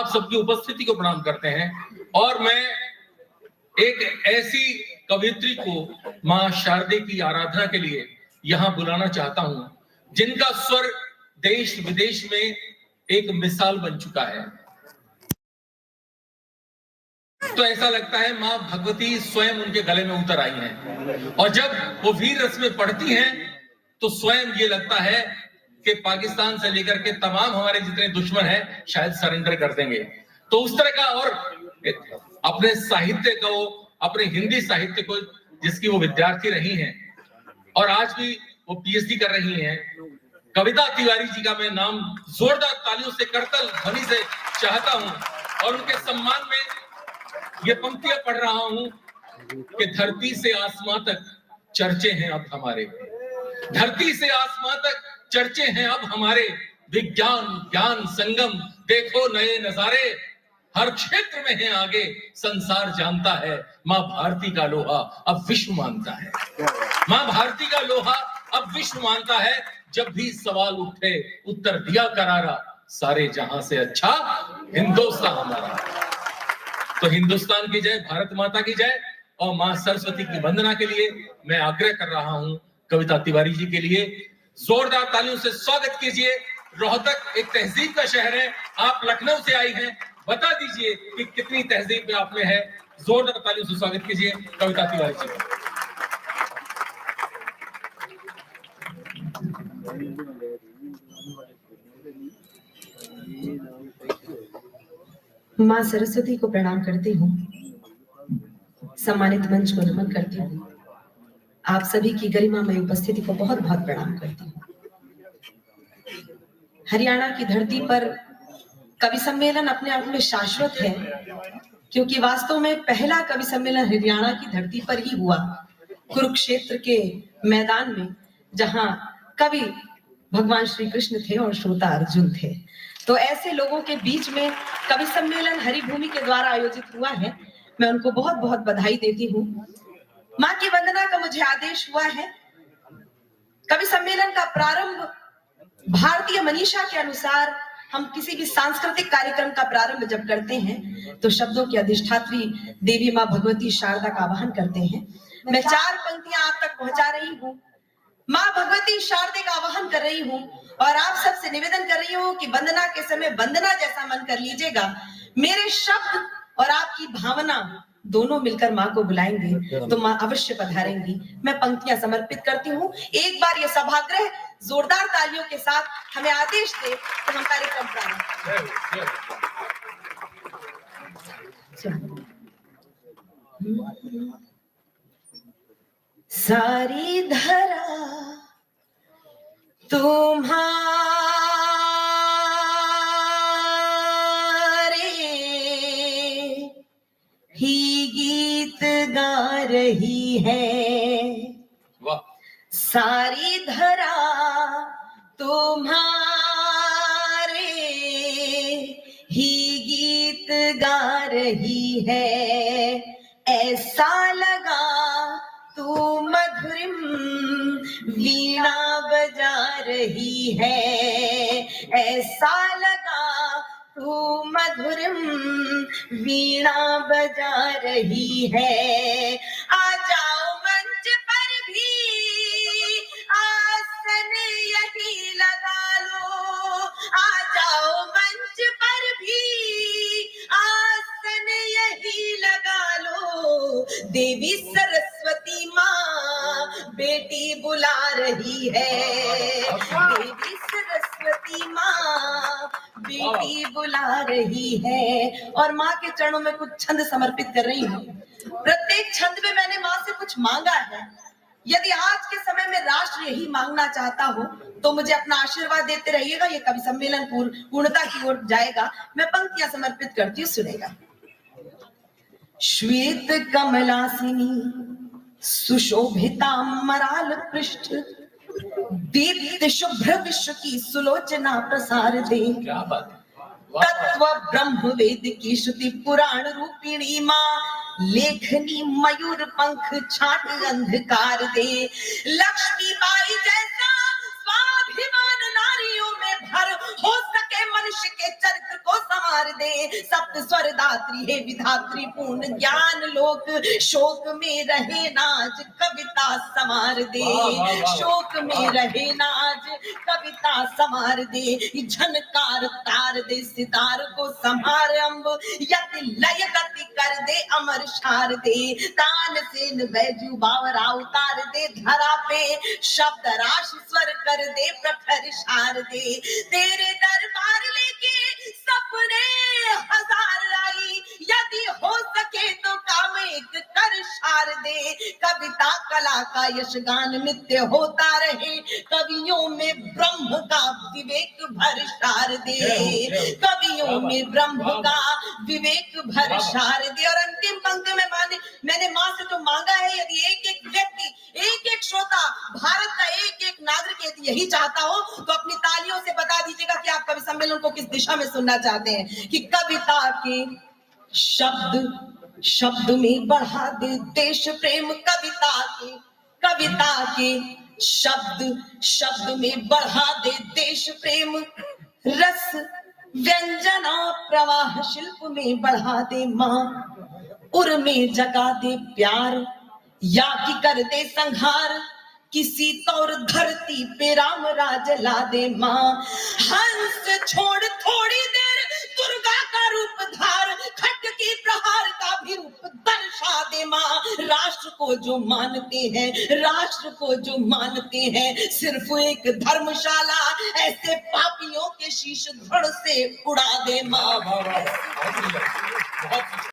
आप सबकी उपस्थिति को प्रणाम करते हैं और मैं एक ऐसी कवियत्री को मां शारदे की आराधना के लिए यहां बुलाना चाहता हूं जिनका स्वर देश विदेश में एक मिसाल बन चुका है। तो ऐसा लगता है मां भगवती स्वयं उनके गले में उतर आई हैं और जब वो वीर रस में पढ़ती हैं तो स्वयं ये लगता है कि पाकिस्तान से लेकर के तमाम हमारे जितने दुश्मन हैं शायद सरेंडर कर देंगे। तो उस तरह का और अपने साहित्य को, अपने हिंदी साहित्य को, जिसकी वो विद्यार्थी रही हैं और आज भी वो पीएचडी कर रही हैं, कविता तिवारी जी का मैं नाम जोरदार तालियों से, करतल ध्वनि से चाहता हूं और उनके सम्मान में ये पंक्तियां पढ़ रहा हूं कि धरती से आसमां तक चर्चे हैं अब हमारे, धरती से आसमां तक चर्चे हैं अब हमारे, विज्ञान ज्ञान संगम देखो नए नजारे, हर क्षेत्र में है आगे संसार जानता है, मां भारती का लोहा अब विश्व मानता है, मां भारती का लोहा अब विश्व मानता है, जब भी सवाल उठे उत्तर दिया करारा, सारे जहां से अच्छा हिंदुस्तान हमारा। तो हिंदुस्तान की जय, भारत माता की जय और मां सरस्वती की वंदना के लिए मैं आग्रह कर रहा हूं कविता तिवारी जी के लिए जोरदार तालियों से स्वागत कीजिए। रोहतक एक तहजीब का शहर है, आप लखनऊ से आई हैं, बता दीजिए कि कितनी तहजीब आप में है। जोरदार तालियों से स्वागत कीजिए कविता तिवारी जी का। मां सरस्वती को प्रणाम करती हूँ, सम्मानित मंच को नमन करती हूँ, आप सभी की गरिमामय उपस्थिति को बहुत बहुत प्रणाम करती हूँ। हरियाणा की धरती पर कवि सम्मेलन अपने आप में शाश्वत है, क्योंकि वास्तव में पहला कवि सम्मेलन हरियाणा की धरती पर ही हुआ, कुरुक्षेत्र के मैदान में, जहां कवि भगवान श्री कृष्ण थे और श्रोता अर्जुन थे। तो ऐसे लोगों के बीच में कवि सम्मेलन हरिभूमि के द्वारा आयोजित हुआ है, मैं उनको बहुत बहुत बधाई देती हूँ। मां की वंदना का मुझे आदेश हुआ है। कवि सम्मेलन का प्रारंभ भारतीय मनीषा के अनुसार हम किसी भी सांस्कृतिक कार्यक्रम का प्रारंभ जब करते हैं तो शब्दों की अधिष्ठात्री देवी मां भगवती शारदा का आवाहन करते हैं। मैं 4 पंक्तियां आप तक पहुंचा रही हूँ, मां भगवती शारदे का आवाहन कर रही हूँ और आप सबसे निवेदन कर रही हूँ कि वंदना के समय वंदना जैसा मन कर लीजिएगा। मेरे शब्द और आपकी भावना दोनों मिलकर मां को बुलाएंगे तो मां अवश्य पधारेंगी। मैं पंक्तियां समर्पित करती हूँ। एक बार ये सभागृह जोरदार तालियों के साथ हमें आदेश दे कि हम कार्यक्रम प्रारंभ करें। सारी धरा तुम्हारे ही गीत गा रही है, सारी धरा तुम्हारे ही गीत गा रही है, ऐसा लगा तू मधुरिम वीणा बजा रही है, ऐसा लगा तू मधुरिम वीणा बजा रही है। आ जाओ मंच पर भी आसन यही लगा लो, आ जाओ मंच पर भी आसन यही लगा लो, देवी सरस्वती माँ बेटी बुला रही है, देवी सरस्वती माँ बेटी बुला रही है। और माँ के चरणों में कुछ छंद समर्पित कर रही हूँ। प्रत्येक छंद में मैंने माँ से कुछ मांगा है। यदि आज के समय में राष्ट्र यही मांगना चाहता हो तो मुझे अपना आशीर्वाद देते रहिएगा। ये कवि सम्मेलन पूर्णता की ओर जाएगा। मैं पंक्तियां समर्पित करती हूँ, सुनेगा। श्वेत कमलासिनी सुशोभिताम्बराल पृष्ठ, दीप्त शुभ्र विश्व की सुलोचना प्रसार दे, तत्व ब्रह्म वेद की श्रुति पुराण रूपिणी माँ लेखनी मयूर पंख छाट अंधकार दे, लक्ष्मी बाई जैसा स्वाभिमान नारियों में भर हो सके मनुष्य के चरित्र को संवार दे। सप्त स्वर दात्री हे विधात्री पूर्ण ज्ञान लोक, शोक में रहे नाज कविता संवार दे। शोक में रहे नाज कविता संवार दे। झनकार तार दे सितार को संहार अम्ब, यति लय गति कर दे अमर शार दे। तान सेन बैजू बावरा उतार दे धरा पे, शब्द राशि स्वर कर दे प्रखर शार दे। तेरे दरबार लेके सपने हजार आई, यदि हो सके तो काम एक कर शार दे। कविता कला का यशगान नित्य होता रहे, कवियों में ब्रह्म का विवेक भर शार दे। कवियों में ब्रह्म का विवेक भर शार दे। और अंतिम पंक्ति में मैंने मां से तो मांगा है, यदि एक एक व्यक्ति, एक एक श्रोता, भारत का एक एक नागरिक यदि यही चाहता हो तो अपनी तालियों से बता दीजिएगा कि आप कवि सम्मेलन को किस दिशा में सुनना चाहते हैं। कि कविता के शब्द शब्द में बढ़ा दे देश प्रेम, कविता के शब्द शब्द में बढ़ा दे देश प्रेम। रस व्यंजना प्रवाह शिल्प में बढ़ा दे मां, उर में जगा दे प्यार या कि कर दे संहार। किसी तौर धरती पे राम राज ला दे मां। हंस छोड़ थोड़ी देर दुर्गा का रूप धार, खड्ग की प्रहार का भी रूप दर्शा दे मां। राष्ट्र को जो मानते हैं, राष्ट्र को जो मानते हैं सिर्फ एक धर्मशाला, ऐसे पापियों के शीश धड़ से उड़ा दे मां।